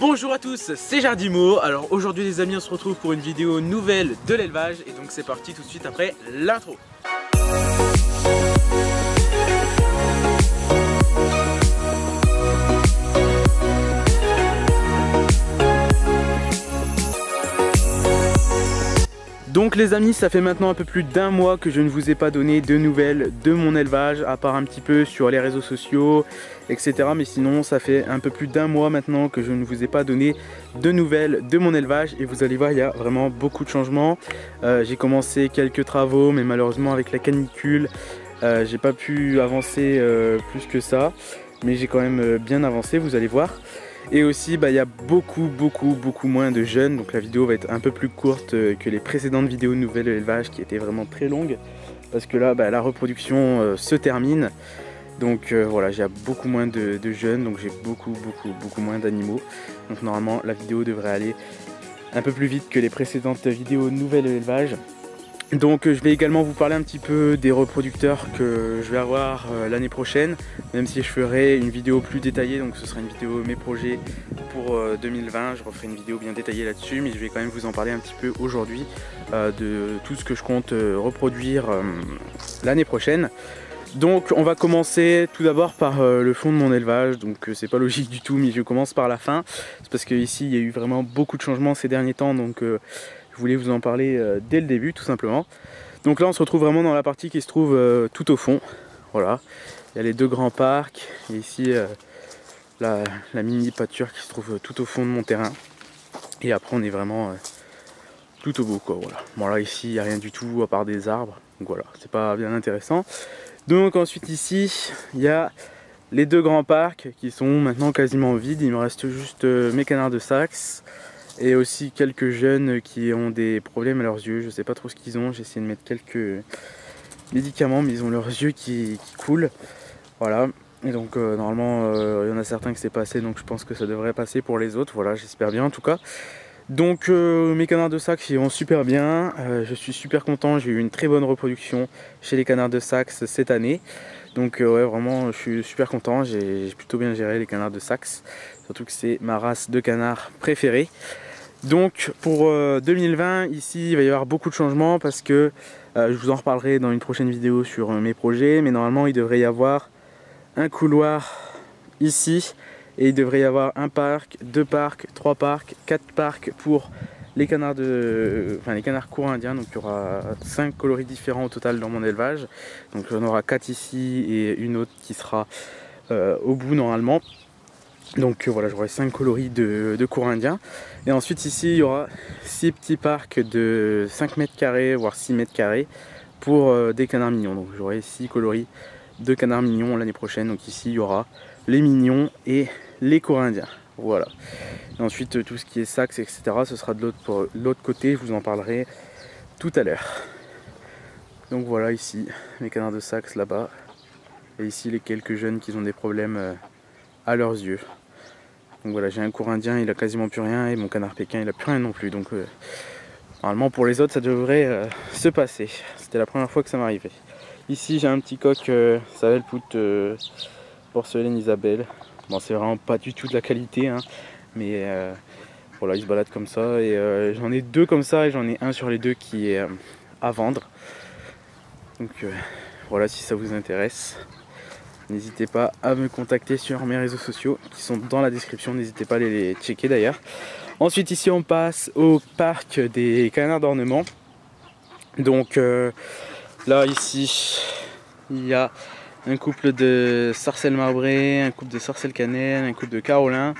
Bonjour à tous, c'est Jardimo. Alors aujourd'hui les amis, on se retrouve pour une vidéo nouvelle de l'élevage. Et donc c'est parti tout de suite après l'intro. Donc les amis, ça fait maintenant un peu plus d'un mois que je ne vous ai pas donné de nouvelles de mon élevage, à part un petit peu sur les réseaux sociaux, etc. Mais sinon ça fait un peu plus d'un mois maintenant que je ne vous ai pas donné de nouvelles de mon élevage. Et vous allez voir, il y a vraiment beaucoup de changements. J'ai commencé quelques travaux, mais malheureusement avec la canicule, j'ai pas pu avancer plus que ça. Mais j'ai quand même bien avancé, vous allez voir. Et aussi il y a beaucoup moins de jeunes, donc la vidéo va être un peu plus courte que les précédentes vidéos de nouvelles élevage qui étaient vraiment très longues, parce que là la reproduction se termine, donc voilà, j'ai beaucoup moins de jeunes, donc j'ai beaucoup moins d'animaux, donc normalement la vidéo devrait aller un peu plus vite que les précédentes vidéos de nouvelles élevage. Donc je vais également vous parler un petit peu des reproducteurs que je vais avoir l'année prochaine, même si je ferai une vidéo plus détaillée, donc ce sera une vidéo mes projets pour 2020, je referai une vidéo bien détaillée là-dessus, mais je vais quand même vous en parler un petit peu aujourd'hui de tout ce que je compte reproduire l'année prochaine. Donc on va commencer tout d'abord par le fond de mon élevage, donc c'est pas logique du tout, mais je commence par la fin, c'est parce que ici il y a eu vraiment beaucoup de changements ces derniers temps, donc je voulais vous en parler dès le début tout simplement. Donc là on se retrouve vraiment dans la partie qui se trouve tout au fond. Voilà, il y a les deux grands parcs et ici la mini pâture qui se trouve tout au fond de mon terrain. Et après on est vraiment tout au bout quoi. Voilà. Bon là ici il n'y a rien du tout à part des arbres. Donc voilà, c'est pas bien intéressant. Donc ensuite ici il y a les deux grands parcs qui sont maintenant quasiment vides. Il me reste juste mes canards de Saxe. Et aussi quelques jeunes qui ont des problèmes à leurs yeux, je sais pas trop ce qu'ils ont, j'ai essayé de mettre quelques médicaments mais ils ont leurs yeux qui coulent. Voilà, et donc normalement il y en a certains que c'est passé, donc je pense que ça devrait passer pour les autres, voilà, j'espère bien en tout cas. Donc mes canards de Saxe ils vont super bien, je suis super content, j'ai eu une très bonne reproduction chez les canards de Saxe cette année. Donc ouais, vraiment je suis super content, j'ai plutôt bien géré les canards de Saxe, surtout que c'est ma race de canard préférée. Donc pour 2020 ici il va y avoir beaucoup de changements parce que je vous en reparlerai dans une prochaine vidéo sur mes projets, mais normalement il devrait y avoir un couloir ici et il devrait y avoir un parc, deux parcs, trois parcs, quatre parcs pour les canards les canards courants indiens. Donc il y aura 5 coloris différents au total dans mon élevage, donc on aura 4 ici et une autre qui sera au bout normalement. Donc voilà, j'aurai 5 coloris de cours indien. Et ensuite ici il y aura 6 petits parcs de 5 mètres carrés voire 6 mètres carrés pour des canards mignons. Donc j'aurai 6 coloris de canards mignons l'année prochaine. Donc ici il y aura les mignons et les cours indiens. Voilà. Et ensuite tout ce qui est Saxe etc, ce sera de l'autre côté, je vous en parlerai tout à l'heure. Donc voilà, ici les canards de Saxe là-bas. Et ici les quelques jeunes qui ont des problèmes à leurs yeux. Donc voilà, j'ai un cours indien, il a quasiment plus rien, et mon canard pékin il a plus rien non plus. Donc normalement pour les autres ça devrait se passer. C'était la première fois que ça m'arrivait. Ici j'ai un petit coq, ça va le poutre porcelaine Isabelle. Bon, c'est vraiment pas du tout de la qualité hein, mais voilà, il se balade comme ça. Et j'en ai deux comme ça et j'en ai un sur les deux qui est à vendre. Donc voilà, si ça vous intéresse, n'hésitez pas à me contacter sur mes réseaux sociaux qui sont dans la description, n'hésitez pas à les checker d'ailleurs. Ensuite ici on passe au parc des canards d'ornement. Donc là ici il y a un couple de sarcelles marbrées, un couple de sarcelles cannelle, un couple de carolin.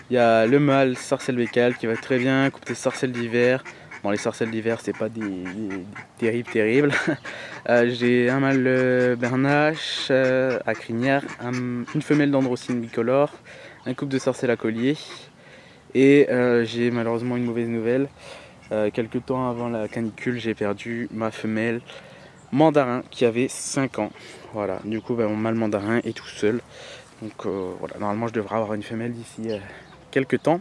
Il y a le mâle sarcelle bécale qui va très bien, un couple de sarcelles d'hiver. Bon, les sarcelles d'hiver c'est pas des terribles. J'ai un mâle bernache à crinière, une femelle d'androcyne bicolore, un couple de sarcelles à collier. Et j'ai malheureusement une mauvaise nouvelle. Quelques temps avant la canicule, j'ai perdu ma femelle mandarin qui avait 5 ans. Voilà, du coup mon mâle mandarin est tout seul. Donc voilà, normalement je devrais avoir une femelle d'ici quelques temps.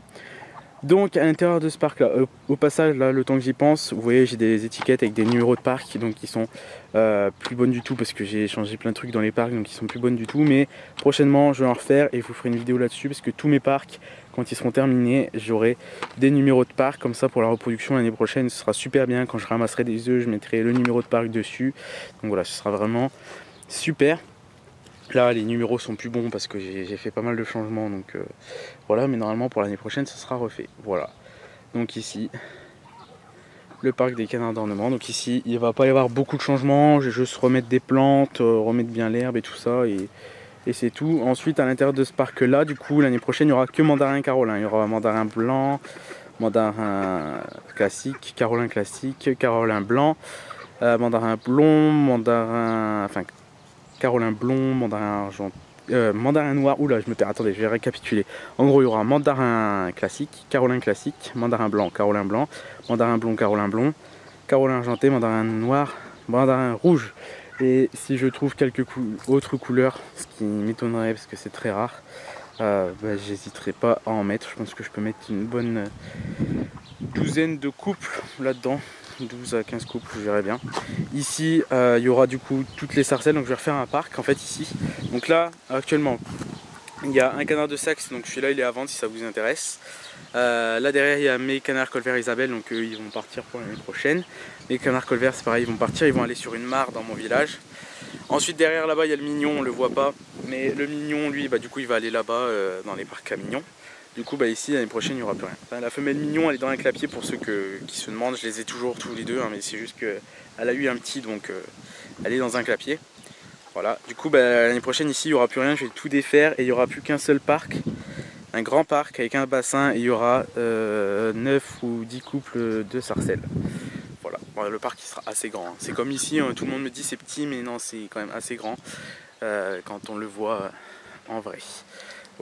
Donc à l'intérieur de ce parc là, au passage là, le temps que j'y pense, vous voyez j'ai des étiquettes avec des numéros de parc, donc qui sont plus bonnes du tout parce que j'ai changé plein de trucs dans les parcs, donc ils sont plus bonnes du tout. Mais prochainement je vais en refaire et je vous ferai une vidéo là-dessus parce que tous mes parcs quand ils seront terminés, j'aurai des numéros de parc, comme ça pour la reproduction l'année prochaine, ce sera super bien. Quand je ramasserai des œufs, je mettrai le numéro de parc dessus. Donc voilà, ce sera vraiment super. Là, les numéros sont plus bons parce que j'ai fait pas mal de changements, donc voilà, mais normalement pour l'année prochaine, ce sera refait. Voilà, donc ici, le parc des canards d'ornement. Donc ici, il va pas y avoir beaucoup de changements, je vais juste remettre des plantes, remettre bien l'herbe et tout ça, et c'est tout. Ensuite, à l'intérieur de ce parc là, du coup l'année prochaine il n'y aura que mandarin carolin. Il y aura mandarin blanc, mandarin classique, carolin classique, carolin blanc, mandarin blond, mandarin, enfin carolin blond, mandarin argent, mandarin noir. Oula, je me perds, attendez, je vais récapituler. En gros, il y aura mandarin classique, carolin classique, mandarin blanc, carolin blanc, mandarin blond, carolin blond, carolin argenté, mandarin noir, mandarin rouge. Et si je trouve quelques autres couleurs, ce qui m'étonnerait parce que c'est très rare, j'hésiterai pas à en mettre. Je pense que je peux mettre une bonne douzaine de couples là-dedans, 12 à 15 couples, je verrai bien. Ici, il y aura du coup toutes les sarcelles, donc je vais refaire un parc en fait ici. Donc là, actuellement, il y a un canard de Saxe, donc celui-là il est à vendre si ça vous intéresse. Là derrière il y a mes canards colvert Isabelle, donc ils vont partir pour l'année prochaine. Les canards colvert c'est pareil, ils vont partir, ils vont aller sur une mare dans mon village. Ensuite derrière là-bas il y a le mignon, on le voit pas, mais le mignon lui du coup il va aller là-bas dans les parcs à mignons. Du coup ici l'année prochaine il n'y aura plus rien. Enfin, la femelle mignon elle est dans un clapier pour ceux qui se demandent, je les ai toujours tous les deux, hein, mais c'est juste qu'elle a eu un petit, donc elle est dans un clapier. Voilà, du coup l'année prochaine ici il n'y aura plus rien, je vais tout défaire et il n'y aura plus qu'un seul parc. Un grand parc avec un bassin et il y aura 9 ou 10 couples de sarcelles. Voilà, le parc il sera assez grand. Hein. C'est comme ici, tout le monde me dit c'est petit, mais non, c'est quand même assez grand quand on le voit en vrai.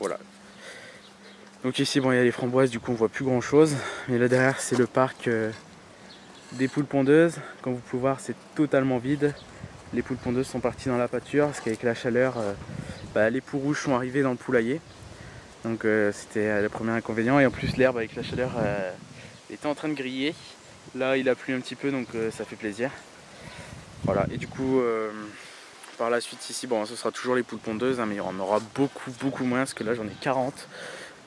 Voilà. Donc ici, bon, il y a les framboises, du coup on voit plus grand chose. Mais là derrière, c'est le parc des poules pondeuses. Comme vous pouvez voir, c'est totalement vide. Les poules pondeuses sont parties dans la pâture parce qu'avec la chaleur, les poules rouges sont arrivées dans le poulailler. Donc c'était le premier inconvénient, et en plus l'herbe avec la chaleur était en train de griller. Là il a plu un petit peu, donc ça fait plaisir. Voilà, et du coup par la suite ici, bon ce sera toujours les poules pondeuses, hein, mais il y en aura beaucoup moins, parce que là j'en ai 40.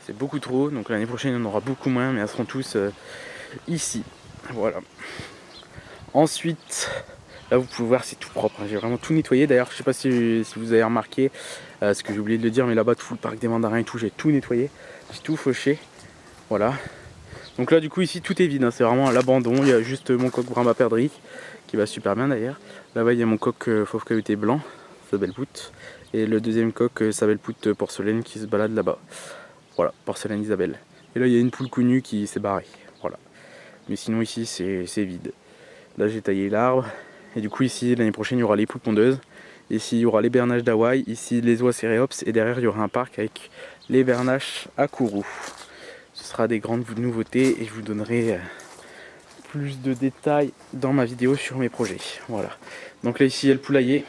C'est beaucoup trop, donc l'année prochaine il y en aura beaucoup moins, mais elles seront tous ici. Voilà. Ensuite, là vous pouvez voir c'est tout propre, hein. J'ai vraiment tout nettoyé. D'ailleurs je sais pas si vous avez remarqué, ce que j'ai oublié de le dire, mais là-bas tout le parc des mandarins et tout, j'ai tout nettoyé, j'ai tout fauché. Voilà. Donc là du coup ici tout est vide, hein. C'est vraiment à l'abandon. Il y a juste mon coq brun perdrix qui va super bien d'ailleurs. Là-bas il y a mon coq fauve cahuté blanc, Sabelpout, et le deuxième coq Sabelpout porcelaine qui se balade là-bas. Voilà, porcelaine Isabelle. Et là il y a une poule connue qui s'est barrée. Voilà. Mais sinon ici c'est vide. Là j'ai taillé l'arbre. Et du coup ici l'année prochaine il y aura les poules pondeuses. Ici il y aura les bernaches d'Hawaï. Ici les oies céréops. Et derrière il y aura un parc avec les bernaches à Kourou. Ce sera des grandes nouveautés et je vous donnerai plus de détails dans ma vidéo sur mes projets. Voilà. Donc là ici il y a le poulailler.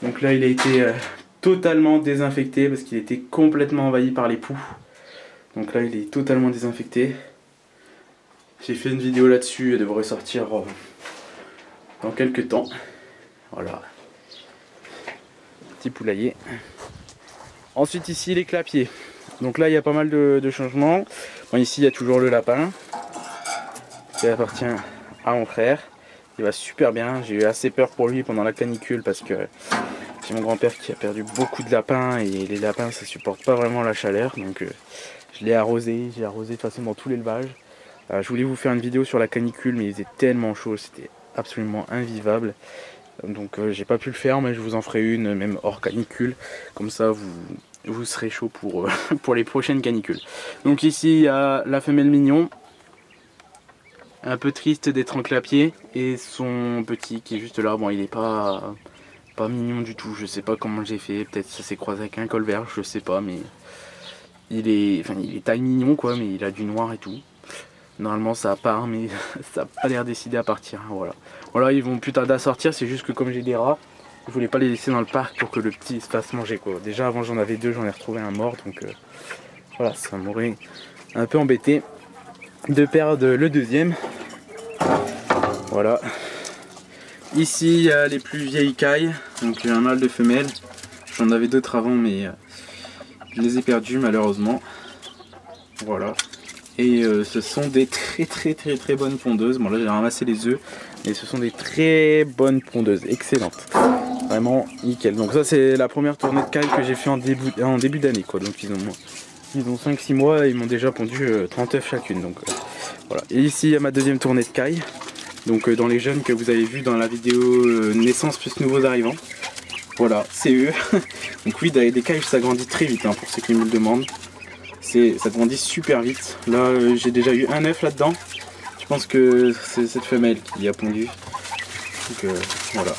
Donc là il a été totalement désinfecté parce qu'il était complètement envahi par les poux. Donc là il est totalement désinfecté. J'ai fait une vidéo là-dessus, elle devrait sortir dans quelques temps. Voilà. Petit poulailler. Ensuite ici les clapiers. Donc là il y a pas mal de changements. Bon, ici il y a toujours le lapin qui appartient à mon frère. Il va super bien. J'ai eu assez peur pour lui pendant la canicule parce que c'est mon grand-père qui a perdu beaucoup de lapins et les lapins ça supporte pas vraiment la chaleur. Donc je l'ai arrosé, j'ai arrosé de toute façon dans tout l'élevage. Je voulais vous faire une vidéo sur la canicule mais il faisait tellement chaud, c'était absolument invivable. Donc j'ai pas pu le faire, mais je vous en ferai une même hors canicule. Comme ça vous serez chaud pour, pour les prochaines canicules. Donc ici il y a la femelle mignon. Un peu triste d'être en clapier. Et son petit qui est juste là. Bon il est pas mignon du tout. Je sais pas comment j'ai fait. Peut-être ça s'est croisé avec un colvert, je sais pas. Mais il est taille mignon quoi. Mais il a du noir et tout. Normalement ça part, mais ça n'a pas l'air décidé à partir. Voilà. Voilà, ils vont plus tarder à sortir. C'est juste que comme j'ai des rats, je voulais pas les laisser dans le parc pour que le petit se fasse manger quoi. Déjà avant j'en avais deux, j'en ai retrouvé un mort. Donc voilà, ça m'aurait un peu embêté de perdre le deuxième. Voilà. Ici il y a les plus vieilles cailles. Donc un mâle de femelle. J'en avais d'autres avant mais Je les ai perdus malheureusement. Voilà. Et ce sont des très bonnes pondeuses. Bon là j'ai ramassé les œufs. Et ce sont des très bonnes pondeuses. Excellentes. Vraiment nickel. Donc ça c'est la première tournée de caille que j'ai fait en début d'année quoi. Donc ils ont 5-6 mois et ils m'ont déjà pondu 30 œufs chacune. Donc voilà. Et ici il y a ma deuxième tournée de caille. Donc dans les jeunes que vous avez vu dans la vidéo naissance plus nouveaux arrivants. Voilà, c'est eux. Donc oui, des cailles ça grandit très vite hein, pour ceux qui me le demandent. Ça grandit super vite. Là j'ai déjà eu un œuf là-dedans. Je pense que c'est cette femelle qui a pondu. Donc voilà.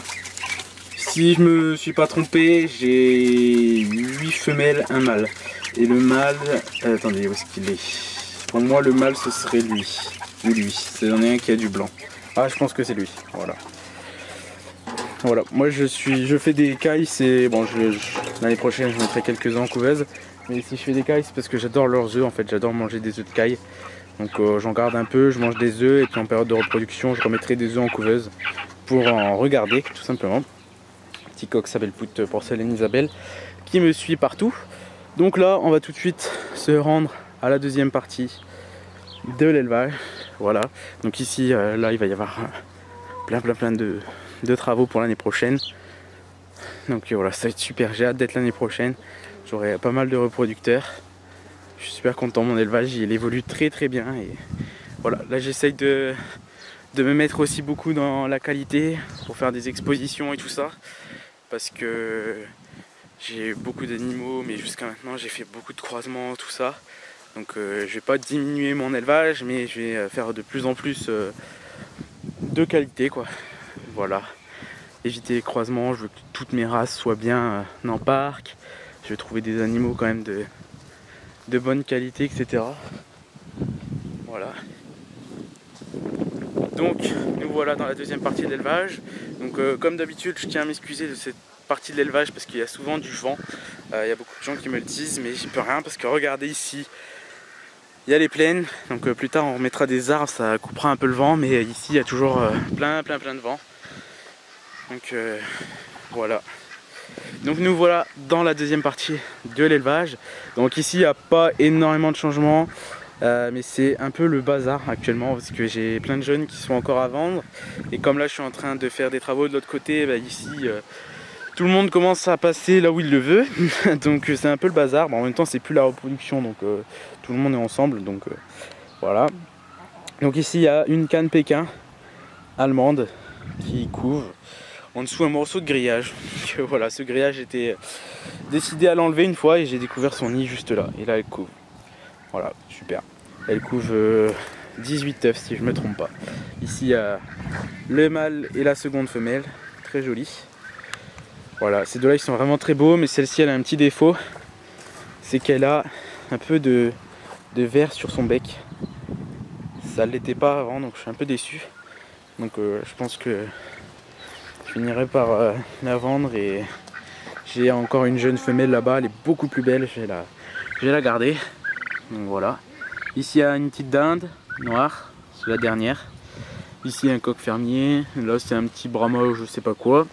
Si je me suis pas trompé, j'ai 8 femelles, un mâle. Et le mâle, attendez, où est-ce qu'il est? Pour moi le mâle ce serait lui. Ou lui, c'est en un qui a du blanc. Ah je pense que c'est lui, voilà. Voilà, moi je fais des cailles, c'est bon, l'année prochaine je mettrai quelques-uns en couveuse. Mais si je fais des cailles c'est parce que j'adore leurs œufs en fait, j'adore manger des œufs de caille. Donc j'en garde un peu, je mange des œufs et puis en période de reproduction je remettrai des œufs en couveuse pour en regarder tout simplement. Petit coq s'appelle Pout Porcelaine Isabelle qui me suit partout. Donc là on va tout de suite se rendre à la deuxième partie de l'élevage. Voilà, donc ici là il va y avoir plein de travaux pour l'année prochaine. Donc voilà, ça va être super, j'ai hâte d'être l'année prochaine. J'aurai pas mal de reproducteurs. Je suis super content, mon élevage il évolue très bien. Et voilà, là j'essaye de me mettre aussi beaucoup dans la qualité pour faire des expositions et tout ça. Parce que j'ai beaucoup d'animaux, mais jusqu'à maintenant j'ai fait beaucoup de croisements, tout ça. Donc je vais pas diminuer mon élevage, mais je vais faire de plus en plus de qualité quoi. Voilà, éviter les croisements, je veux que toutes mes races soient bien en parc. Je vais trouver des animaux quand même de bonne qualité, etc. Voilà. Donc nous voilà dans la deuxième partie de l'élevage. Donc comme d'habitude je tiens à m'excuser de cette partie de l'élevage parce qu'il y a souvent du vent. Il y a beaucoup de gens qui me le disent mais j'y peux rien parce que regardez ici. Il y a les plaines, donc plus tard on remettra des arbres, ça coupera un peu le vent, mais ici il y a toujours plein de vent. Donc voilà. Donc nous voilà dans la deuxième partie de l'élevage. Donc ici il n'y a pas énormément de changements, mais c'est un peu le bazar actuellement parce que j'ai plein de jeunes qui sont encore à vendre. Et comme là je suis en train de faire des travaux de l'autre côté, bah, ici tout le monde commence à passer là où il le veut. Donc c'est un peu le bazar. Bon, en même temps c'est plus la reproduction, donc tout le monde est ensemble. Donc voilà. Donc ici il y a une canne Pékin allemande qui couvre. En dessous un morceau de grillage. Donc, voilà, ce grillage j'étais décidé à l'enlever une fois et j'ai découvert son nid juste là. Et là elle couve. Voilà, super. Elle couve 18 œufs si je me trompe pas. Ici il y a le mâle et la seconde femelle. Très joli. Voilà, ces deux là ils sont vraiment très beaux, mais celle-ci elle a un petit défaut. C'est qu'elle a un peu de vert sur son bec. Ça ne l'était pas avant, donc je suis un peu déçu. Donc je pense que je finirai par la vendre. Et j'ai encore une jeune femelle là-bas, elle est beaucoup plus belle, je vais la garder. Donc voilà. Ici il y a une petite dinde noire, c'est la dernière. Ici un coq fermier, là c'est un petit brahma ou je sais pas quoi.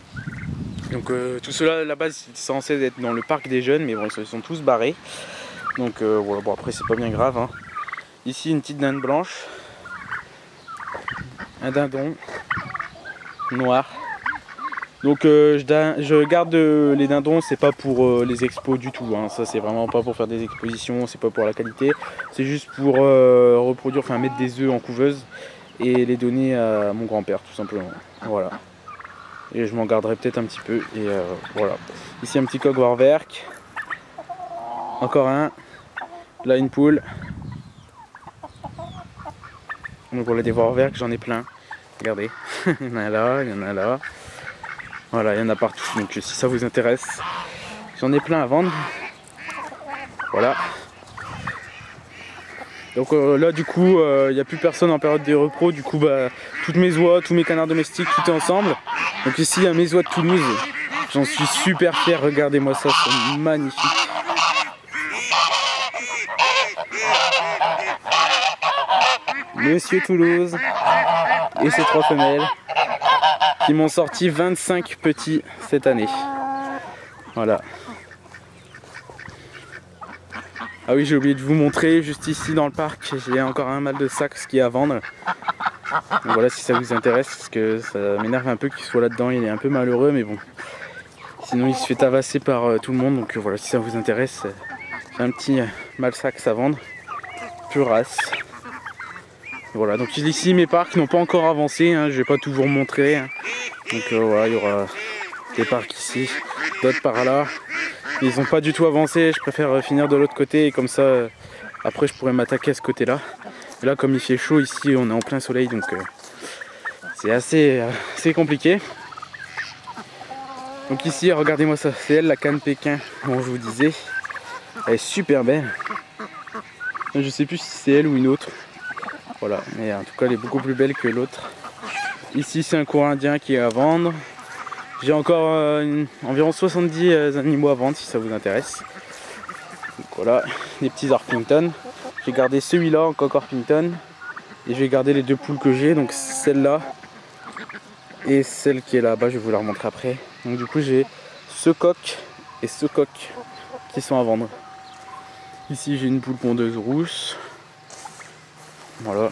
Donc tout cela à la base c'est censé être dans le parc des jeunes, mais bon ils sont tous barrés. Donc voilà, bon après c'est pas bien grave hein. Ici une petite dinde blanche, un dindon noir. Donc je garde les dindons, c'est pas pour les expos du tout hein. Ça c'est vraiment pas pour faire des expositions, c'est pas pour la qualité, c'est juste pour reproduire, enfin mettre des œufs en couveuse et les donner à mon grand-père tout simplement. Voilà. Et je m'en garderai peut-être un petit peu. Et voilà. Ici un petit coq Warwerk. Encore un. Là une poule. Donc voilà des Warwerk, j'en ai plein. Regardez. Il y en a là, il y en a là. Voilà, il y en a partout. Donc si ça vous intéresse, j'en ai plein à vendre. Voilà. Donc là du coup il n'y a plus personne en période de repro, du coup bah, toutes mes oies, tous mes canards domestiques, tout est ensemble. Donc ici il y a mes oies de Toulouse, j'en suis super fier, regardez-moi ça, c'est magnifique. Monsieur Toulouse et ses 3 femelles qui m'ont sorti 25 petits cette année. Voilà. Ah oui, j'ai oublié de vous montrer, juste ici dans le parc, j'ai encore un mâle de Saxe qui est à vendre. Donc voilà, si ça vous intéresse, parce que ça m'énerve un peu qu'il soit là-dedans, il est un peu malheureux, mais bon. Sinon il se fait tabasser par tout le monde, donc voilà, si ça vous intéresse, j'ai un petit mâle Saxe à vendre, pure race. Voilà, donc ici mes parcs n'ont pas encore avancé, hein, je vais pas tout vous montrer. Hein. Donc voilà, il y aura des parcs ici, d'autres par là. Ils n'ont pas du tout avancé, je préfère finir de l'autre côté et comme ça après je pourrais m'attaquer à ce côté là. Et là comme il fait chaud ici, on est en plein soleil, donc c'est assez compliqué. Donc ici regardez-moi ça, c'est elle la canne Pékin dont je vous disais. Elle est super belle. Je sais plus si c'est elle ou une autre. Voilà, mais en tout cas elle est beaucoup plus belle que l'autre. Ici c'est un courant indien qui est à vendre. J'ai encore environ 70 animaux à vendre si ça vous intéresse. Donc voilà, des petits Orpington. J'ai gardé celui-là en coq Orpington. Et je vais garder les deux poules que j'ai, donc celle-là et celle qui est là-bas, je vais vous la remontrer après. Donc du coup j'ai ce coq et ce coq qui sont à vendre. Ici j'ai une poule pondeuse rousse. Voilà.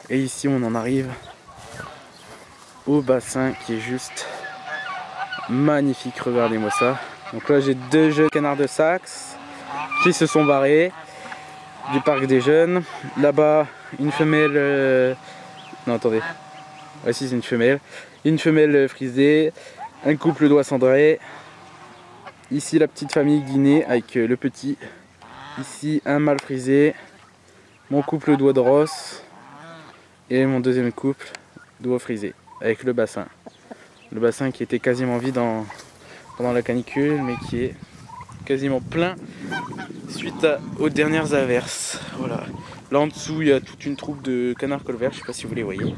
Et ici on en arrive au bassin qui est juste magnifique, regardez-moi ça. Donc là j'ai deux jeunes canards de Saxe qui se sont barrés du parc des jeunes. Là-bas une femelle non attendez, ah si c'est une femelle frisée, un couple d'oies cendrées. Ici la petite famille Guinée avec le petit. Ici un mâle frisé, mon couple d'oies de rosse et mon deuxième couple d'oies frisées avec le bassin. Le bassin qui était quasiment vide pendant la canicule, mais qui est quasiment plein suite aux dernières averses. Voilà. Là en dessous, il y a toute une troupe de canards colverts, je sais pas si vous les voyez.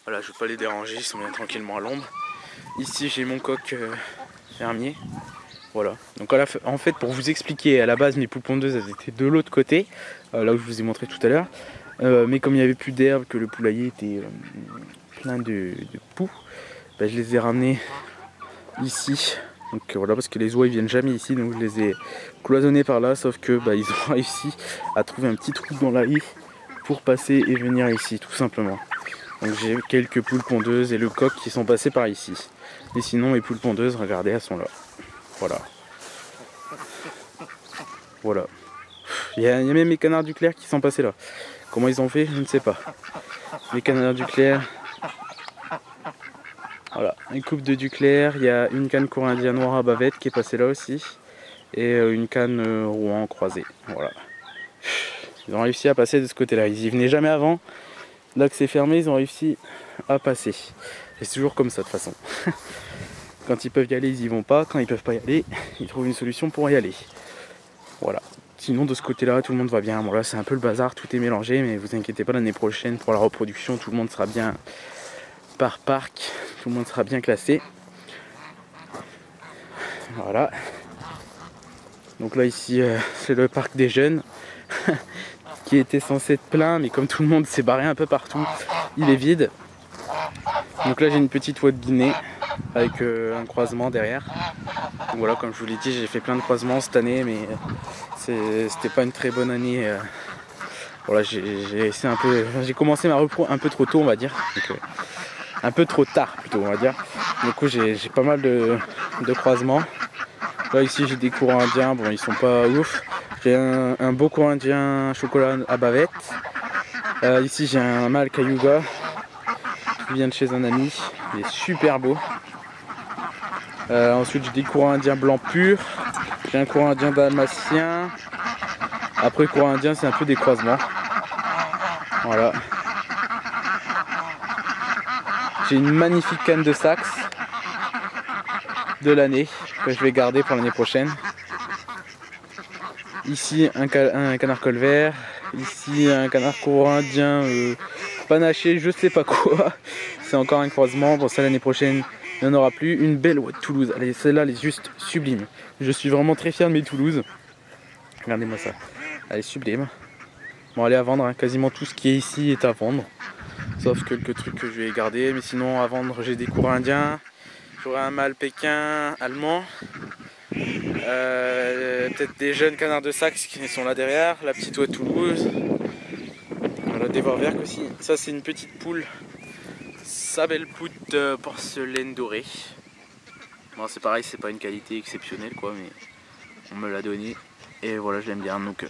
Voilà, je ne veux pas les déranger, ils sont bien tranquillement à l'ombre. Ici, j'ai mon coq fermier. Voilà. Donc en fait, pour vous expliquer, à la base, mes poules pondeuses, elles étaient de l'autre côté, là où je vous ai montré tout à l'heure. Mais comme il n'y avait plus d'herbe, que le poulailler était plein de poux, bah, je les ai ramenés ici. Donc voilà, parce que les oies ils viennent jamais ici, donc je les ai cloisonnés par là, sauf que bah, ils ont réussi à trouver un petit trou dans la haie pour passer et venir ici, tout simplement. Donc j'ai quelques poules pondeuses et le coq qui sont passés par ici. Et sinon mes poules pondeuses, regardez, elles sont là. Voilà. Voilà. Il y a même mes canards du Clair qui sont passés là. Comment ils ont fait, je ne sais pas. Les canards du Clair. Voilà, un couple de Duclair, il y a une canne courant indien noir à bavette qui est passée là aussi. Et une canne Rouen croisée. Voilà. Ils ont réussi à passer de ce côté-là. Ils y venaient jamais avant. Là que c'est fermé, ils ont réussi à passer. Et c'est toujours comme ça de toute façon. Quand ils peuvent y aller, ils y vont pas. Quand ils peuvent pas y aller, ils trouvent une solution pour y aller. Voilà. Sinon de ce côté-là, tout le monde va bien. Bon là c'est un peu le bazar, tout est mélangé, mais vous inquiétez pas, l'année prochaine pour la reproduction, tout le monde sera bien par parc. Tout le monde sera bien classé. Voilà. Donc là ici c'est le parc des jeunes qui était censé être plein, mais comme tout le monde s'est barré un peu partout, il est vide. Donc là j'ai une petite oie de Guinée avec un croisement derrière. Donc voilà, comme je vous l'ai dit, j'ai fait plein de croisements cette année, mais c'était pas une très bonne année. Voilà, j'ai commencé ma repro un peu trop tôt, on va dire. Donc, un peu trop tard plutôt, on va dire. Du coup j'ai pas mal de croisements. Là ici j'ai des courants indiens, bon ils sont pas ouf. J'ai un beau courant indien chocolat à bavette. Ici j'ai un mâle Cayuga qui vient de chez un ami, il est super beau. Ensuite j'ai des courants indiens blancs purs. J'ai un courant indien dalmatien. Après courant indien c'est un peu des croisements. Voilà. J'ai une magnifique canne de Saxe de l'année que je vais garder pour l'année prochaine. Ici un canard colvert, ici un canard courant indien panaché, je sais pas quoi. C'est encore un croisement, bon ça l'année prochaine il n'y en aura plus. Une belle oie de Toulouse, allez, celle-là elle est juste sublime. Je suis vraiment très fier de mes Toulouses. Regardez-moi ça, elle est sublime. Bon elle est à vendre, hein. Quasiment tout ce qui est ici est à vendre. Sauf quelques trucs que je vais garder, mais sinon à vendre j'ai des courants indiens. J'aurai un mâle Pékin allemand. Peut-être des jeunes canards de Saxe qui sont là derrière, la petite oie de Toulouse, voilà, des vorwerks aussi. Ça c'est une petite poule, Sabelpoot porcelaine dorée. Bon, c'est pareil, c'est pas une qualité exceptionnelle quoi, mais on me l'a donné et voilà, je l'aime bien, donc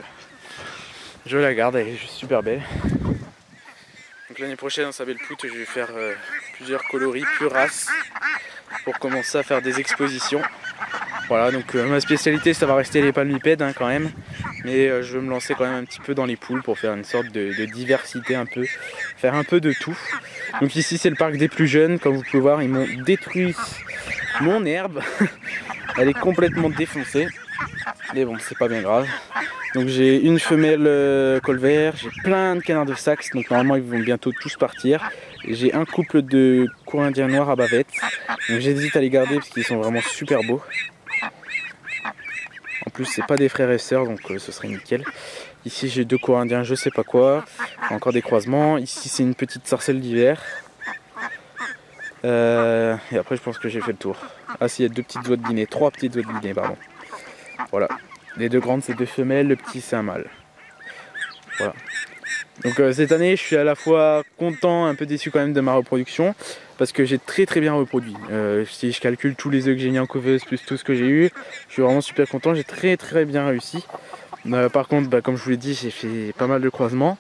je la garde, elle est juste super belle. Donc l'année prochaine en Sabelpoot, je vais faire plusieurs coloris, pure race, pour commencer à faire des expositions. Voilà, donc ma spécialité ça va rester les palmipèdes hein, quand même, mais je veux me lancer quand même un petit peu dans les poules pour faire une sorte de diversité un peu, faire un peu de tout. Donc ici c'est le parc des plus jeunes, comme vous pouvez voir ils m'ont détruit mon herbe, elle est complètement défoncée, mais bon c'est pas bien grave. Donc j'ai une femelle colvert, j'ai plein de canards de Saxe, donc normalement ils vont bientôt tous partir. J'ai un couple de cours indiens noirs à bavette, donc j'hésite à les garder parce qu'ils sont vraiment super beaux. En plus c'est pas des frères et sœurs, donc ce serait nickel. Ici j'ai deux cours indiens je sais pas quoi, encore des croisements. Ici c'est une petite sarcelle d'hiver. Et après je pense que j'ai fait le tour. Ah si, il y a deux petites oies de Guinée, trois petites oies de Guinée pardon. Voilà, les deux grandes c'est deux femelles, le petit c'est un mâle. Voilà. Donc cette année je suis à la fois content, un peu déçu quand même de ma reproduction, parce que j'ai très bien reproduit. Si je calcule tous les œufs que j'ai mis en couveuse plus tout ce que j'ai eu, je suis vraiment super content, j'ai très bien réussi. Par contre comme je vous l'ai dit, j'ai fait pas mal de croisements.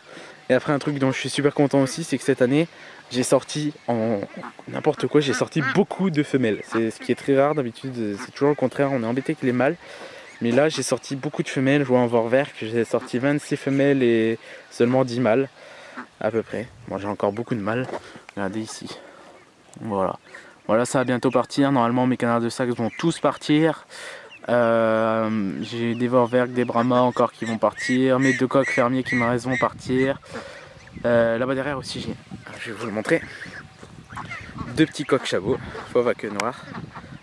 Et après un truc dont je suis super content aussi, c'est que cette année j'ai sorti en n'importe quoi, j'ai sorti beaucoup de femelles. C'est ce qui est très rare, d'habitude c'est toujours le contraire, on est embêté avec les mâles. Mais là j'ai sorti beaucoup de femelles, je vois en vorwerk, j'ai sorti 26 femelles et seulement 10 mâles à peu près. Bon j'ai encore beaucoup de mâles, regardez ici. Voilà, voilà ça va bientôt partir, normalement mes canards de Saxe vont tous partir. J'ai des vorwerk, des brahmas encore qui vont partir, mes deux coqs fermiers qui me restent vont partir. Là-bas derrière aussi je vais vous le montrer, deux petits coqs chabots, fauve à queue noire.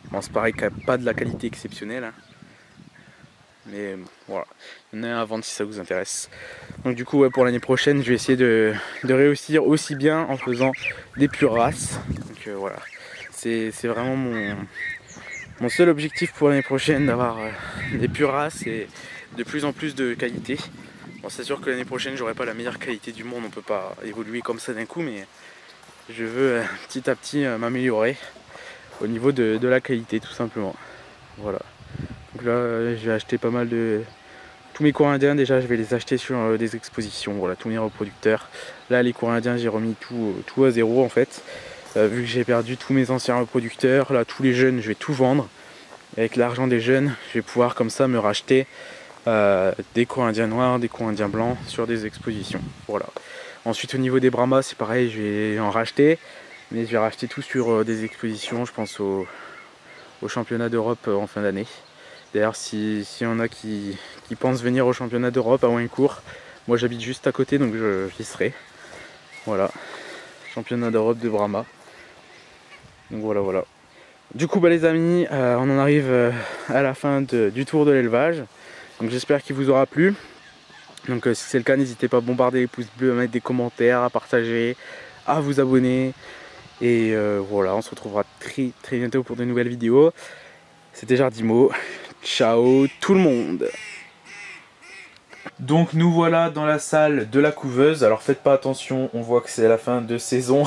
Bon c'est pareil, pas de la qualité exceptionnelle hein. Mais voilà, il y en a un à vendre si ça vous intéresse. Donc du coup ouais, pour l'année prochaine je vais essayer de réussir aussi bien en faisant des pures races. Donc voilà, c'est vraiment mon seul objectif pour l'année prochaine, d'avoir des pures races et de plus en plus de qualité. Bon c'est sûr que l'année prochaine j'aurai pas la meilleure qualité du monde, on peut pas évoluer comme ça d'un coup, mais je veux petit à petit m'améliorer au niveau de la qualité tout simplement. Voilà. Donc là je vais acheter pas mal de... Tous mes cours indiens déjà je vais les acheter sur des expositions, voilà, tous mes reproducteurs. Là les cours indiens j'ai remis tout à zéro en fait. Vu que j'ai perdu tous mes anciens reproducteurs, là tous les jeunes je vais tout vendre. Et avec l'argent des jeunes je vais pouvoir comme ça me racheter des cours indiens noirs, des cours indiens blancs sur des expositions. Voilà. Ensuite au niveau des brahmas c'est pareil, je vais en racheter. Mais je vais racheter tout sur des expositions, je pense au championnat d'Europe en fin d'année. D'ailleurs si y en a qui pensent venir au championnat d'Europe à Ouincourt, moi j'habite juste à côté donc j'y serai. Voilà, championnat d'Europe de Brahma. Donc voilà. Du coup les amis, on en arrive à la fin du tour de l'élevage. Donc j'espère qu'il vous aura plu. Donc si c'est le cas, n'hésitez pas à bombarder les pouces bleus, à mettre des commentaires, à partager, à vous abonner. Et voilà, on se retrouvera très bientôt pour de nouvelles vidéos. C'était Jardimo. Ciao tout le monde. Donc nous voilà dans la salle de la couveuse. Alors faites pas attention, on voit que c'est la fin de saison.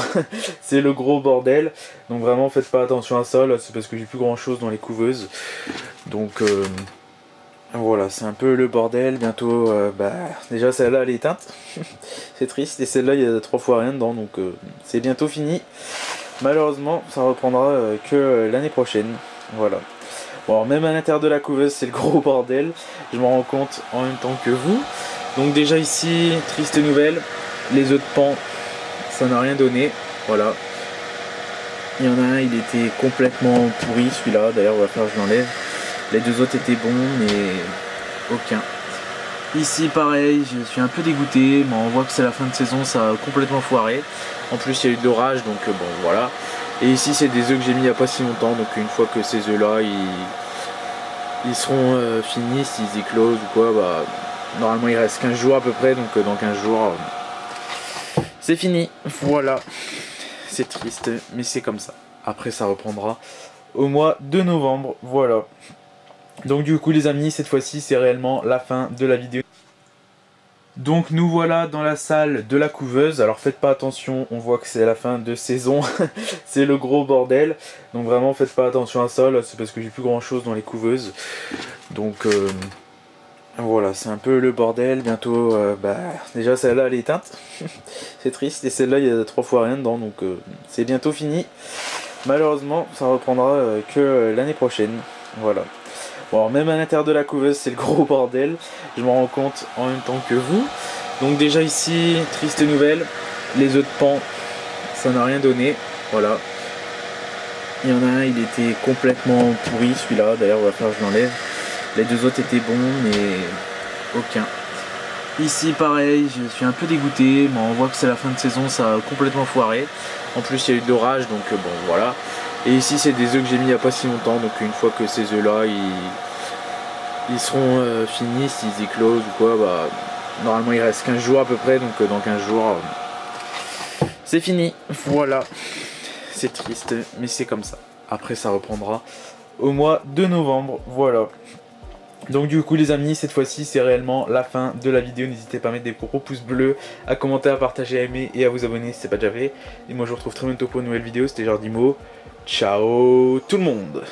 C'est le gros bordel. Donc vraiment faites pas attention à ça. Là c'est parce que j'ai plus grand chose dans les couveuses. Donc voilà, c'est un peu le bordel. Bientôt, déjà celle-là elle est éteinte. C'est triste. Et celle-là il y a 3 fois rien dedans. Donc c'est bientôt fini. Malheureusement ça reprendra que l'année prochaine. Voilà. Bon, même à l'intérieur de la couveuse c'est le gros bordel, je m'en rends compte en même temps que vous. Donc déjà ici, triste nouvelle, les œufs de pan, ça n'a rien donné, voilà. Il y en a un, il était complètement pourri celui-là, d'ailleurs on va faire je l'enlève. Les deux autres étaient bons mais aucun. Ici pareil, je suis un peu dégoûté, mais on voit que c'est la fin de saison, ça a complètement foiré. En plus il y a eu de l'orage donc bon voilà. Et ici c'est des œufs que j'ai mis il n'y a pas si longtemps, donc une fois que ces œufs là ils seront finis, s'ils éclosent ou quoi, bah normalement il reste 15 jours à peu près, donc dans 15 jours c'est fini. Voilà, c'est triste mais c'est comme ça. Après ça reprendra au mois de novembre, voilà. Donc du coup les amis, cette fois-ci c'est réellement la fin de la vidéo. Donc nous voilà dans la salle de la couveuse. Alors faites pas attention, on voit que c'est la fin de saison. C'est le gros bordel. Donc vraiment faites pas attention à ça, là c'est parce que j'ai plus grand chose dans les couveuses. Donc voilà, c'est un peu le bordel. Bientôt, déjà celle-là elle est éteinte. C'est triste. Et celle-là il y a 3 fois rien dedans, donc c'est bientôt fini. Malheureusement ça reprendra que l'année prochaine. Voilà. Bon, alors même à l'intérieur de la couveuse c'est le gros bordel, je m'en rends compte en même temps que vous. Donc déjà ici, triste nouvelle, les œufs de pan, ça n'a rien donné, voilà. Il y en a un, il était complètement pourri celui-là, d'ailleurs on va faire, je l'enlève. Les 2 autres étaient bons, mais aucun. Ici pareil, je suis un peu dégoûté, mais on voit que c'est la fin de saison, ça a complètement foiré. En plus il y a eu de l'orage, donc bon voilà. Et ici c'est des œufs que j'ai mis il n'y a pas si longtemps, donc une fois que ces œufs là ils seront finis, s'ils éclosent ou quoi, bah normalement il reste 15 jours à peu près, donc dans 15 jours c'est fini, voilà. C'est triste mais c'est comme ça. Après ça reprendra au mois de novembre, voilà. Donc du coup les amis, cette fois-ci c'est réellement la fin de la vidéo. N'hésitez pas à mettre des gros pouces bleus, à commenter, à partager, à aimer et à vous abonner si c'est pas déjà fait. Et moi je vous retrouve très bientôt pour une nouvelle vidéo. C'était Jardimo. Ciao tout le monde.